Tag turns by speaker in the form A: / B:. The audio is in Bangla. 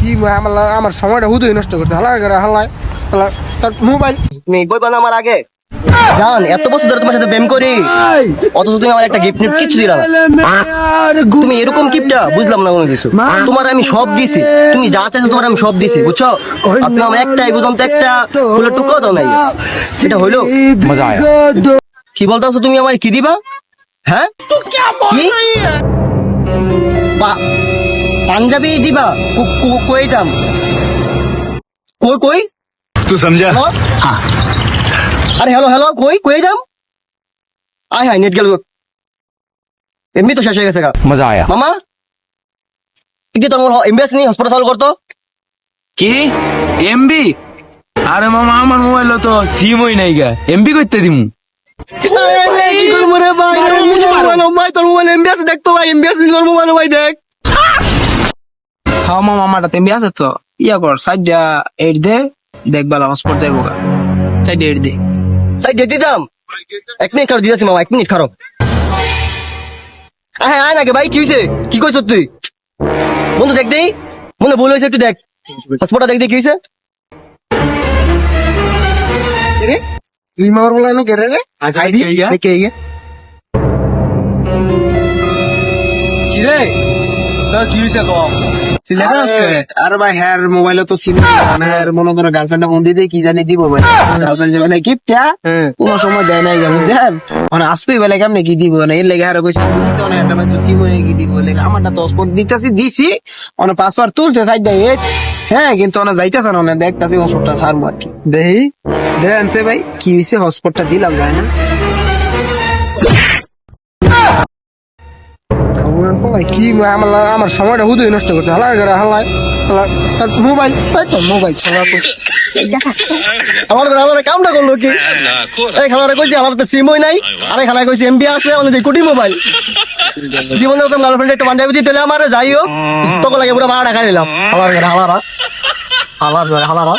A: কি আমার সময়টা হুদুই নষ্ট করতে হালার করে হালায় তার মোবাইল
B: তুমি বই বানা আমার আগে জান এত বছর ধরে তোমার সাথে প্রেম করি অথচ তুমি আমার একটা গিফট কিছু দিলা না। তুমি এরকম গিফটটা বুঝলাম না কোনো কিছু। তোমার আমি সব দিছি, তুমি যা চাইছো তোমার আমি সব দিছি, বুঝছো? আর তুমি আমার একটাই বুঝলাম তো একটা ফুলের টুকরো দাও নাই, সেটা হইলো
C: मजा आया।
B: কি বলতেছো তুমি আমার কি দিবা? হ্যাঁ কি পাঞ্জাবি দিবা? কই দাম? কই কই
C: तू समझा?
B: হ্যালো? আরে হ্যালো হ্যালো কই কই দাম? আয় হায় নেট গেল এমনি তো শেষ হয়ে গেছে গা।
C: मजा आया।
B: মামা কি তোর এমবিএস নি হসপিটাল চালু করতো?
D: কি এমবি? আরে মামা আমার মোবাইল তো সিম হই নাই গা, এমবি করতে দিমু।
B: কি করবো রে ভাই? মোবাইল ভাই তোর মোবাইল এমবিএস দেখতো ভাই, এমবিএস নি তোর মোবাইল ভাই দেখ।
D: হ্যাঁ মামা আমারটা এমবি আছে তো, ইয়া কর সাইডটা এড দে, দেখ বালা হসপিটাল যাইবো গা, সাইড এড দে।
B: সাইড ডেট দিতাম। 1 মিনিট খারো দিয়েছি মামা, 1 মিনিট খারো। হ্যাঁ আয় নাকি ভাই, কি হয়েছে? কি কইছ তুই? বন্ধু দেখ দেই, মনে ভুল হয়েছে একটু দেখ, হসপিটাল দেখ দেই কি হয়েছে।
A: রে তুই মার বলা না কেরে রে আইডি দেখে আইগে
D: কি রে তোর কি হইছে কো? আরে ভাই হ্যাঁ মোবাইলে তো সিম না, হ্যাঁ মনে করো গার্লফ্রেন্ড ফোন দিয়ে কি জানি দিব ভাই, গার্লফ্রেন্ড মানে গিফটটা কোনো সময় দেয় নাই বুঝছেন, মানে আসতেই বলে কেমনে কি দিব না, এর লেগে আর কইছে দিতে অনেক একটা ভাই তো সিম হয়ে কি দিব লেগে আমারটা তো হসপিটাল দিতেছি দিছি, অনেক পাসওয়ার্ড তুলছে সাইডটা হ্যাঁ কিন্তু অনেক যাইতেছে না, অনেক দেখতেছি হসপিটাল ছাড়বো আর কি। দেহি দেন সে ভাই কি হয়েছে, হসপিটাল দিলাম যায় না।
A: কি আমার সময়টা হুদুই নষ্ট করতে হালার করে হালায় তার মোবাইল তাই তো মোবাইল ছাড়া
B: আমার আমার কামটা করলো কি? এই খালারে কইছি আমার তো সিম হই নাই, আরে খালায় কইছি এমবি আছে, মানে কোটি মোবাইল জীবনে ওরকম গার্লফ্রেন্ড একটা পাঞ্জাবি দিতে হলে আমার যাই হোক তোকে লাগে পুরো ভাড়া টাকা নিলাম। হালার করে হালারা হালার করে হালারা